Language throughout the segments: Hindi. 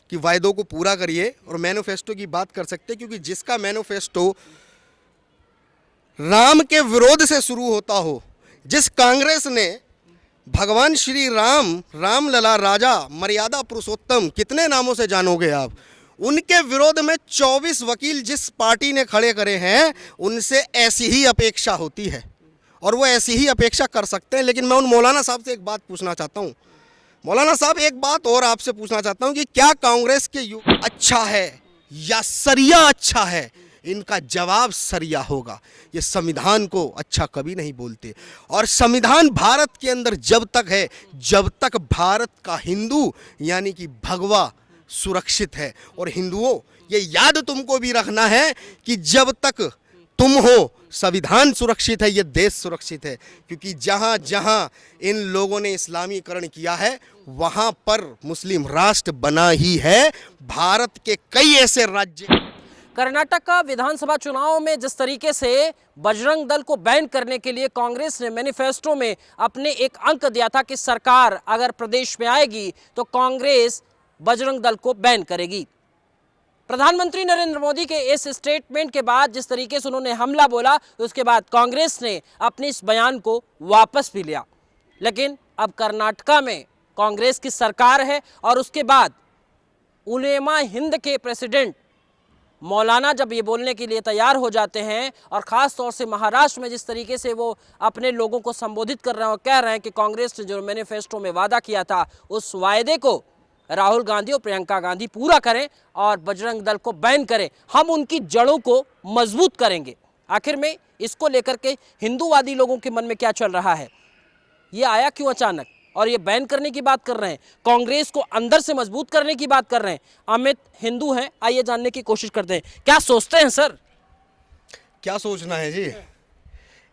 कि वायदों को पूरा करिए और मैनिफेस्टो की बात कर सकते हैं, क्योंकि जिसका मैनिफेस्टो राम के विरोध से शुरू होता हो, जिस कांग्रेस ने भगवान श्री राम, रामलला, राजा, मर्यादा पुरुषोत्तम, कितने नामों से जानोगे आप, उनके विरोध में 24 वकील जिस पार्टी ने खड़े करे हैं, उनसे ऐसी ही अपेक्षा होती है और वो ऐसी ही अपेक्षा कर सकते हैं। लेकिन मैं उन मौलाना साहब से एक बात पूछना चाहता हूँ, मौलाना साहब एक बात और आपसे पूछना चाहता हूँ कि क्या कांग्रेस के युग अच्छा है या सरिया अच्छा है? इनका जवाब सरिया होगा। ये संविधान को अच्छा कभी नहीं बोलते, और संविधान भारत के अंदर जब तक है, जब तक भारत का हिंदू यानी कि भगवा सुरक्षित है। और हिंदुओं, ये याद तुमको भी रखना है कि जब तक तुम हो, संविधान सुरक्षित है, ये देश सुरक्षित है। क्योंकि जहाँ जहाँ इन लोगों ने इस्लामीकरण किया है, वहाँ पर मुस्लिम राष्ट्र बना ही है। भारत के कई ऐसे राज्य, कर्नाटक का विधानसभा चुनाव में जिस तरीके से बजरंग दल को बैन करने के लिए कांग्रेस ने मैनिफेस्टो में अपने एक अंक दिया था कि सरकार अगर प्रदेश में आएगी तो कांग्रेस बजरंग दल को बैन करेगी। प्रधानमंत्री नरेंद्र मोदी के इस स्टेटमेंट के बाद जिस तरीके से उन्होंने हमला बोला, उसके बाद कांग्रेस ने अपने इस बयान को वापस भी लिया। लेकिन अब कर्नाटका में कांग्रेस की सरकार है और उसके बाद उलेमा हिंद के प्रेसिडेंट मौलाना जब ये बोलने के लिए तैयार हो जाते हैं, और ख़ास तौर से महाराष्ट्र में जिस तरीके से वो अपने लोगों को संबोधित कर रहे हैं और कह रहे हैं कि कांग्रेस ने जो मैनिफेस्टो में वादा किया था, उस वायदे को राहुल गांधी और प्रियंका गांधी पूरा करें और बजरंग दल को बैन करें, हम उनकी जड़ों को मजबूत करेंगे। आखिर में इसको लेकर के हिंदूवादी लोगों के मन में क्या चल रहा है, ये आया क्यों अचानक? और ये बैन करने की बात कर रहे हैं, कांग्रेस को अंदर से मजबूत करने की बात कर रहे हैं। अमित हिंदू हैं, आइए जानने की कोशिश करते हैं, क्या सोचते हैं सर? क्या सोचना है जी,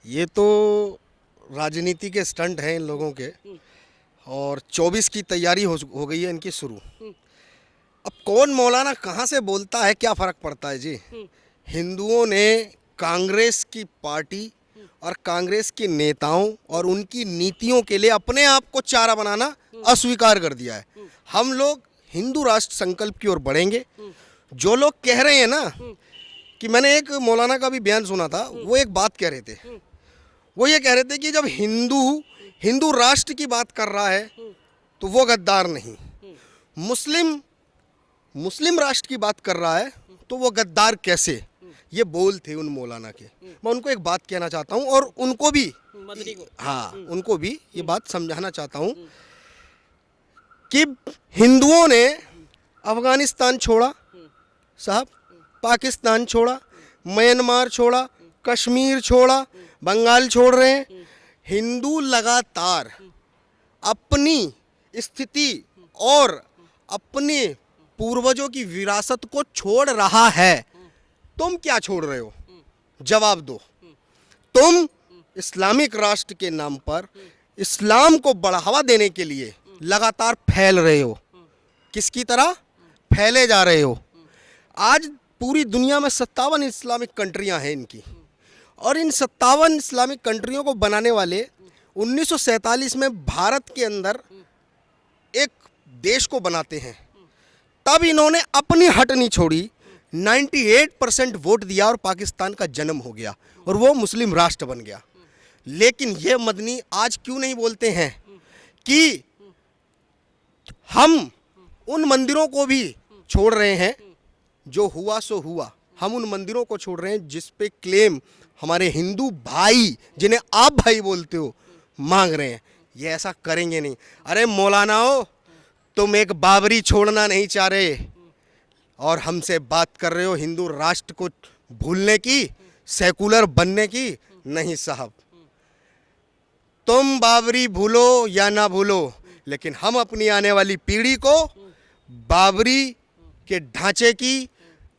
ये तो राजनीति के स्टंट हैं इन लोगों के, और 24 की तैयारी हो गई है इनकी शुरू। अब कौन मौलाना कहाँ से बोलता है, क्या फ़र्क पड़ता है जी। हिंदुओं ने कांग्रेस की पार्टी और कांग्रेस के नेताओं और उनकी नीतियों के लिए अपने आप को चारा बनाना अस्वीकार कर दिया है। हम लोग हिंदू राष्ट्र संकल्प की ओर बढ़ेंगे। जो लोग कह रहे हैं ना, कि मैंने एक मौलाना का भी बयान सुना था, वो एक बात कह रहे थे, वो ये कह रहे थे कि जब हिंदू राष्ट्र की बात कर रहा है तो वो गद्दार नहीं, मुस्लिम राष्ट्र की बात कर रहा है तो वो गद्दार कैसे? ये बोल थे उन मौलाना के। मैं उनको एक बात कहना चाहता हूँ और उनको भी, हाँ, उनको भी ये बात समझाना चाहता हूँ कि हिंदुओं ने अफगानिस्तान छोड़ा साहब, पाकिस्तान छोड़ा, म्यांमार छोड़ा, कश्मीर छोड़ा, बंगाल छोड़ रहे हैं। हिंदू लगातार अपनी स्थिति और अपने पूर्वजों की विरासत को छोड़ रहा है। तुम क्या छोड़ रहे हो? जवाब दो। तुम इस्लामिक राष्ट्र के नाम पर इस्लाम को बढ़ावा देने के लिए लगातार फैल रहे हो। किसकी तरह फैले जा रहे हो? आज पूरी दुनिया में 57 इस्लामिक कंट्रियां हैं इनकी, और इन 57 इस्लामिक कंट्रियों को बनाने वाले 1947 में भारत के अंदर एक देश को बनाते हैं। तब इन्होंने अपनी हट नहीं छोड़ी, 98% वोट दिया और पाकिस्तान का जन्म हो गया और वो मुस्लिम राष्ट्र बन गया। लेकिन ये मदनी आज क्यों नहीं बोलते हैं कि हम उन मंदिरों को भी छोड़ रहे हैं, जो हुआ सो हुआ। हम उन मंदिरों को छोड़ रहे हैं जिस पे क्लेम हमारे हिंदू भाई, जिन्हें आप भाई बोलते हो, मांग रहे हैं। ये ऐसा करेंगे नहीं। अरे मौलानाओ, तुम एक बाबरी छोड़ना नहीं चाह रहे और हमसे बात कर रहे हो हिंदू राष्ट्र को भूलने की, सेकुलर बनने की। नहीं साहब, तुम बाबरी भूलो या ना भूलो, लेकिन हम अपनी आने वाली पीढ़ी को बाबरी के ढांचे की,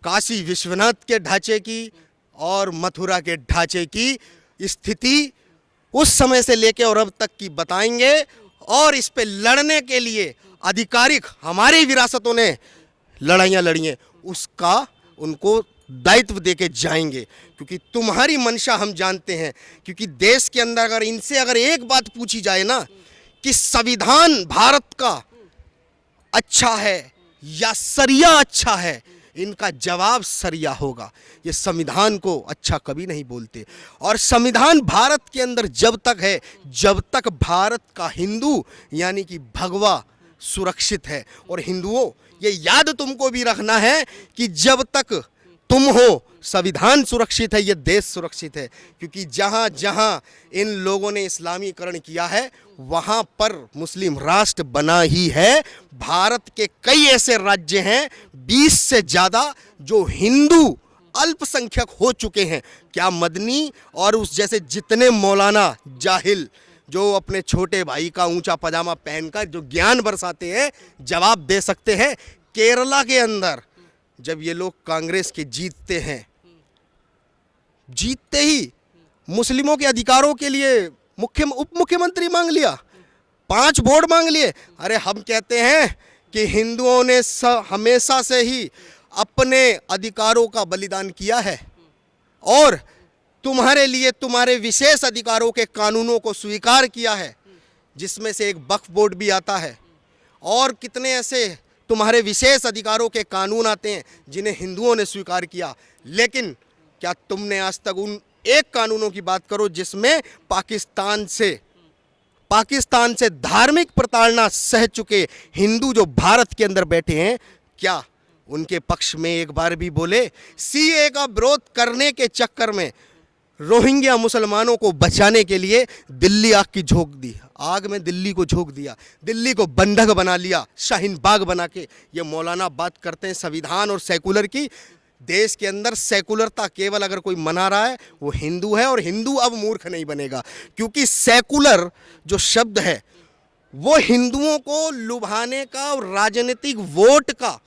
काशी विश्वनाथ के ढांचे की और मथुरा के ढांचे की स्थिति उस समय से लेकर और अब तक की बताएंगे, और इस पे लड़ने के लिए आधिकारिक हमारी विरासतों ने लड़ाइयाँ लड़ी हैं, उसका उनको दायित्व देके जाएंगे। क्योंकि तुम्हारी मंशा हम जानते हैं। क्योंकि देश के अंदर अगर इनसे अगर एक बात पूछी जाए ना कि संविधान भारत का अच्छा है या सरिया अच्छा है, इनका जवाब सरिया होगा। ये संविधान को अच्छा कभी नहीं बोलते। और संविधान भारत के अंदर जब तक है, जब तक भारत का हिंदू यानी कि भगवा सुरक्षित है। और हिंदुओं, ये याद तुमको भी रखना है कि जब तक तुम हो, संविधान सुरक्षित है, ये देश सुरक्षित है। क्योंकि जहाँ जहाँ इन लोगों ने इस्लामीकरण किया है, वहाँ पर मुस्लिम राष्ट्र बना ही है। भारत के कई ऐसे राज्य हैं 20 से ज़्यादा जो हिंदू अल्पसंख्यक हो चुके हैं। क्या मदनी और उस जैसे जितने मौलाना जाहिल जो अपने छोटे भाई का ऊंचा पजामा पहनकर जो ज्ञान बरसाते हैं, जवाब दे सकते हैं? केरला के अंदर जब ये लोग कांग्रेस के जीतते हैं, जीतते ही मुस्लिमों के अधिकारों के लिए उप मुख्यमंत्री मांग लिया, 5 वोट मांग लिए। अरे हम कहते हैं कि हिंदुओं ने हमेशा से ही अपने अधिकारों का बलिदान किया है और तुम्हारे लिए तुम्हारे विशेष अधिकारों के कानूनों को स्वीकार किया है, जिसमें से एक वक्फ बोर्ड भी आता है। और कितने ऐसे तुम्हारे विशेष अधिकारों के कानून आते हैं जिन्हें हिंदुओं ने स्वीकार किया। लेकिन क्या तुमने आज तक उन एक कानूनों की बात करो जिसमें पाकिस्तान से धार्मिक प्रताड़ना सह चुके हिंदू जो भारत के अंदर बैठे हैं, क्या उनके पक्ष में एक बार भी बोले? सीए का विरोध करने के चक्कर में रोहिंग्या मुसलमानों को बचाने के लिए दिल्ली आग की झोंक दी, आग में दिल्ली को झोंक दिया, दिल्ली को बंधक बना लिया, शाहीन बाग बना के। ये मौलाना बात करते हैं संविधान और सेकुलर की। देश के अंदर सेकुलरता केवल अगर कोई मना रहा है वो हिंदू है, और हिंदू अब मूर्ख नहीं बनेगा। क्योंकि सेकुलर जो शब्द है वो हिंदुओं को लुभाने का और राजनीतिक वोट का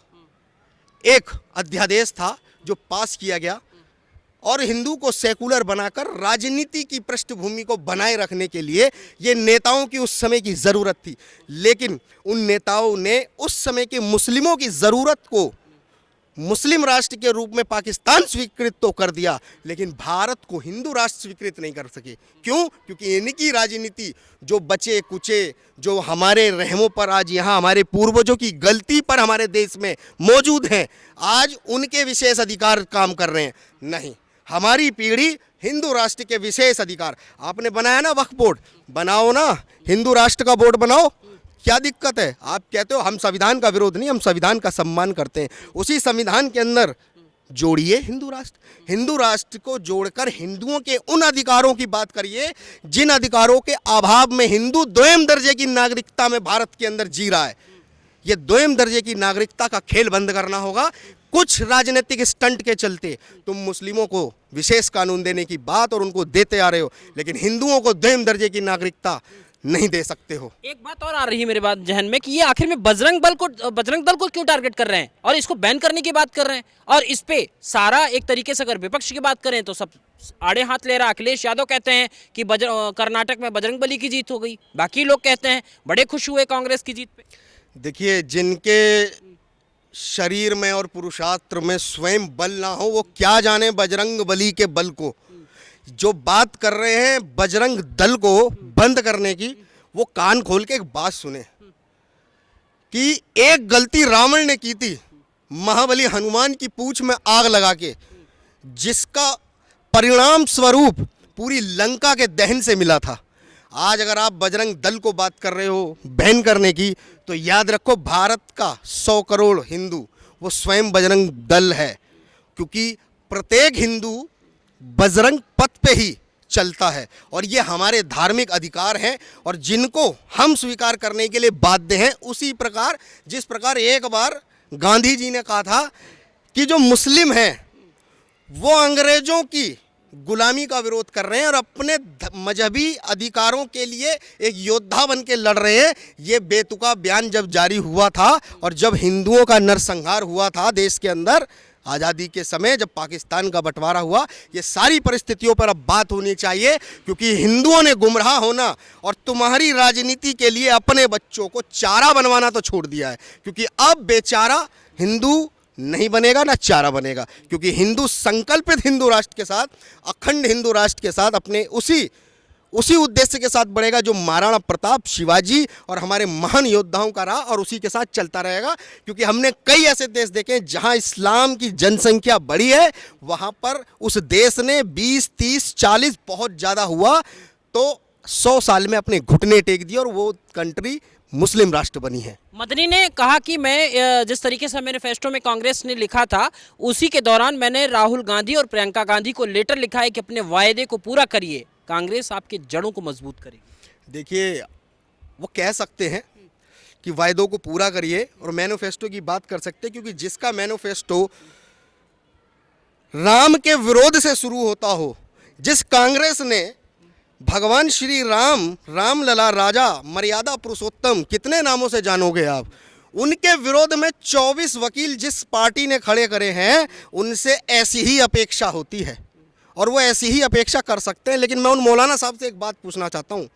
एक अध्यादेश था जो पास किया गया, और हिंदू को सेकुलर बनाकर राजनीति की पृष्ठभूमि को बनाए रखने के लिए ये नेताओं की उस समय की ज़रूरत थी। लेकिन उन नेताओं ने उस समय के मुस्लिमों की ज़रूरत को मुस्लिम राष्ट्र के रूप में पाकिस्तान स्वीकृत तो कर दिया, लेकिन भारत को हिंदू राष्ट्र स्वीकृत नहीं कर सके। क्यों? क्योंकि इनकी राजनीति जो बचे कुचे, जो हमारे रहमों पर आज यहाँ हमारे पूर्वजों की गलती पर हमारे देश में मौजूद हैं, आज उनके विशेष अधिकार काम कर रहे हैं। नहीं, हमारी पीढ़ी हिंदू राष्ट्र के विशेष अधिकार। आपने बनाया ना वक्फ बोर्ड, बनाओ ना, हिंदू राष्ट्र का बोर्ड बनाओ, क्या दिक्कत है? आप कहते हो हम संविधान का विरोध नहीं, हम संविधान का सम्मान करते हैं। उसी संविधान के अंदर जोड़िए हिंदू राष्ट्र। हिंदू राष्ट्र को जोड़कर हिंदुओं के उन अधिकारों की बात करिए जिन अधिकारों के अभाव में हिंदू द्वितीय दर्जे की नागरिकता में भारत के अंदर जी रहा है। ये द्वितीय दर्जे की नागरिकता का खेल बंद करना होगा। कुछ राजनीतिक स्टंट के चलते तुम मुस्लिमों को विशेष कानून देने की बात और उनको देते आ रहे हो, लेकिन हिंदुओं को द्वितीय दर्जे की नागरिकता नहीं दे सकते हो। एक बात और आ रही है मेरे बात जहन में कि ये आखिर में बजरंग दल को क्यों टारगेट कर रहे हैं और इसको बैन करने की बात कर रहे हैं। और इस पे सारा एक तरीके से अगर विपक्ष की बात करें तो सब आड़े हाथ ले रहा। अखिलेश यादव कहते हैं कि कर्नाटक में बजरंगबली की जीत हो गई, बाकी लोग कहते हैं बड़े खुश हुए कांग्रेस की जीत पे। देखिए, जिनके शरीर में और पुरुषार्थ में स्वयं बल ना हो वो क्या जाने बजरंग बली के बल को। जो बात कर रहे हैं बजरंग दल को बंद करने की, वो कान खोल के एक बात सुने कि एक गलती रावण ने की थी महाबली हनुमान की पूंछ में आग लगा के, जिसका परिणाम स्वरूप पूरी लंका के दहन से मिला था। आज अगर आप बजरंग दल को बात कर रहे हो बैन करने की, तो याद रखो भारत का 100 करोड़ हिंदू वो स्वयं बजरंग दल है। क्योंकि प्रत्येक हिंदू बजरंग पथ पे ही चलता है और ये हमारे धार्मिक अधिकार हैं और जिनको हम स्वीकार करने के लिए बाध्य हैं। उसी प्रकार जिस प्रकार एक बार गांधी जी ने कहा था कि जो मुस्लिम हैं वो अंग्रेजों की गुलामी का विरोध कर रहे हैं और अपने मजहबी अधिकारों के लिए एक योद्धा बन के लड़ रहे हैं। ये बेतुका बयान जब जारी हुआ था और जब हिंदुओं का नरसंहार हुआ था देश के अंदर आज़ादी के समय, जब पाकिस्तान का बंटवारा हुआ, ये सारी परिस्थितियों पर अब बात होनी चाहिए। क्योंकि हिंदुओं ने गुमराह होना और तुम्हारी राजनीति के लिए अपने बच्चों को चारा बनवाना तो छोड़ दिया है। क्योंकि अब बेचारा हिंदू नहीं बनेगा ना चारा बनेगा। क्योंकि हिंदू संकल्पित हिंदू राष्ट्र के साथ, अखंड हिंदू राष्ट्र के साथ अपने उसी उद्देश्य के साथ बढ़ेगा जो महाराणा प्रताप, शिवाजी और हमारे महान योद्धाओं का रहा, और उसी के साथ चलता रहेगा। क्योंकि हमने कई ऐसे देश देखे हैं जहां इस्लाम की जनसंख्या बढ़ी है, वहां पर उस देश ने 20, 30, 40 बहुत ज़्यादा हुआ तो 100 साल में अपने घुटने टेक दिए और वो कंट्री मुस्लिम राष्ट्र बनी है। मदनी ने कहा कि मैं जिस तरीके से मैनिफेस्टो में कांग्रेस ने लिखा था, उसी के दौरान मैंने राहुल गांधी और प्रियंका गांधी को लेटर लिखा है कि अपने वायदे को पूरा करिए, कांग्रेस आपकी जड़ों को मजबूत करेगी। देखिए, वो कह सकते हैं कि वायदों को पूरा करिए और मैनिफेस्टो की बात कर सकते हैं, क्योंकि जिसका मैनिफेस्टो राम के विरोध से शुरू होता हो, जिस कांग्रेस ने भगवान श्री राम, रामलला, राजा, मर्यादा पुरुषोत्तम, कितने नामों से जानोगे आप, उनके विरोध में 24 वकील जिस पार्टी ने खड़े करे हैं, उनसे ऐसी ही अपेक्षा होती है और वो ऐसी ही अपेक्षा कर सकते हैं। लेकिन मैं उन मौलाना साहब से एक बात पूछना चाहता हूँ,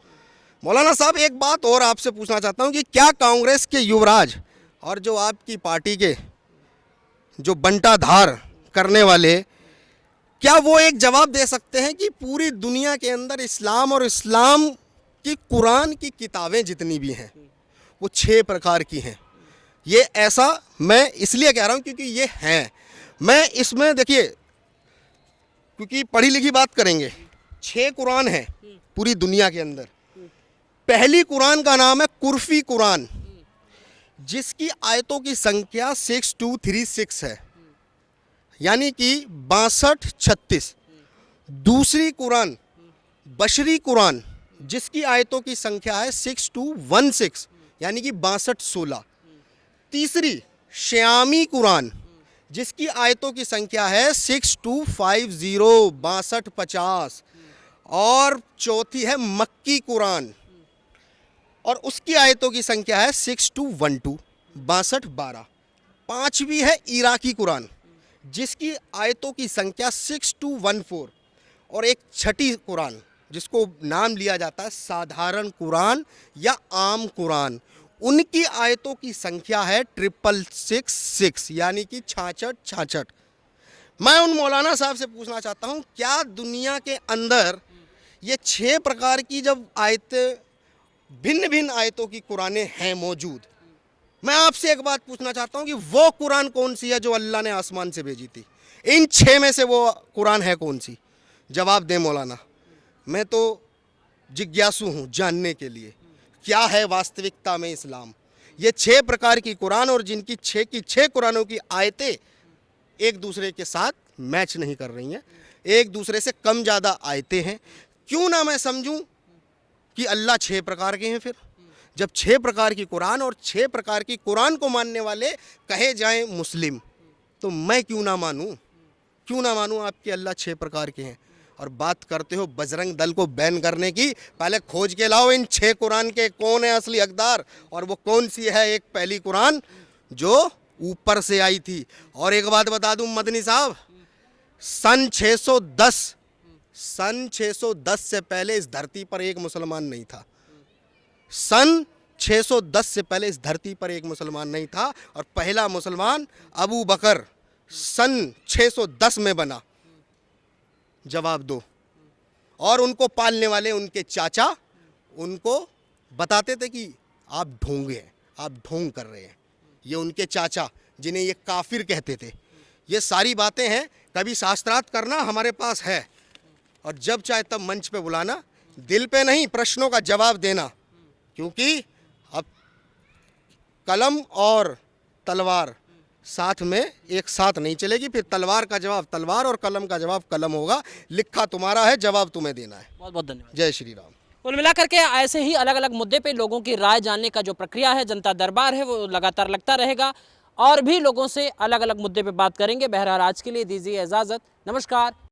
मौलाना साहब एक बात और आपसे पूछना चाहता हूँ कि क्या कांग्रेस के युवराज और जो आपकी पार्टी के जो बंटाधार करने वाले, क्या वो एक जवाब दे सकते हैं कि पूरी दुनिया के अंदर इस्लाम और इस्लाम की कुरान की किताबें जितनी भी हैं वो 6 प्रकार की हैं? ये ऐसा मैं इसलिए कह रहा हूँ क्योंकि ये हैं। मैं इसमें देखिए, क्योंकि पढ़ी लिखी बात करेंगे, 6 कुरान हैं पूरी दुनिया के अंदर। पहली कुरान का नाम है कुरफी कुरान, जिसकी आयतों की संख्या 6236 है, यानी कि 6236। दूसरी कुरान बशरी कुरान, जिसकी आयतों की संख्या है 6216, यानी कि 6216। तीसरी श्यामी कुरान, जिसकी आयतों की संख्या है 6250, 6250। और चौथी है मक्की कुरान और उसकी आयतों की संख्या है 6212, 6212। पांचवी है इराकी कुरान, जिसकी आयतों की संख्या 6214। और एक छठी कुरान जिसको नाम लिया जाता है साधारण कुरान या आम कुरान, उनकी आयतों की संख्या है 666, यानी कि 66। मैं उन मौलाना साहब से पूछना चाहता हूं, क्या दुनिया के अंदर ये 6 प्रकार की जब आयतें, भिन्न भिन्न आयतों की कुरानें हैं मौजूद, मैं आपसे एक बात पूछना चाहता हूं कि वो कुरान कौन सी है जो अल्लाह ने आसमान से भेजी थी? इन 6 में से वो कुरान है कौन सी? जवाब दें मौलाना। मैं तो जिज्ञासु हूं जानने के लिए क्या है वास्तविकता में इस्लाम। ये 6 प्रकार की कुरान और जिनकी 6 की 6 कुरानों की आयतें एक दूसरे के साथ मैच नहीं कर रही हैं, एक दूसरे से कम ज़्यादा आयतें हैं। क्यों ना मैं समझूं कि अल्लाह 6 प्रकार के हैं? फिर जब 6 प्रकार की कुरान और 6 प्रकार की कुरान को मानने वाले कहे जाएं मुस्लिम, तो मैं क्यों ना मानूं आपके अल्लाह 6 प्रकार के हैं। और बात करते हो बजरंग दल को बैन करने की, पहले खोज के लाओ इन 6 कुरान के कौन है असली हकदार और वो कौन सी है एक पहली कुरान जो ऊपर से आई थी। और एक बात बता दूं मदनी साहब, सन 610 से पहले इस धरती पर एक मुसलमान नहीं था। सन 610 से पहले इस धरती पर एक मुसलमान नहीं था और पहला मुसलमान अबू बकर सन 610 में बना। जवाब दो। और उनको पालने वाले उनके चाचा उनको बताते थे कि आप ढोंगे हैं, आप ढोंग कर रहे हैं। ये उनके चाचा जिन्हें ये काफिर कहते थे। ये सारी बातें हैं, कभी शास्त्रार्थ करना हमारे पास है और जब चाहे तब मंच पे बुलाना, दिल पे नहीं प्रश्नों का जवाब देना, क्योंकि अब कलम और तलवार साथ में एक साथ नहीं चलेगी। फिर तलवार का जवाब तलवार और कलम का जवाब कलम होगा। लिखा तुम्हारा है, जवाब तुम्हें देना है। बहुत बहुत धन्यवाद। जय श्री राम। कुल मिलाकर के ऐसे ही अलग अलग मुद्दे पे लोगों की राय जानने का जो प्रक्रिया है, जनता दरबार है, वो लगातार लगता रहेगा और भी लोगों से अलग अलग मुद्दे पे बात करेंगे। बहरहाल आज के लिए दीजिए इजाज़त। नमस्कार।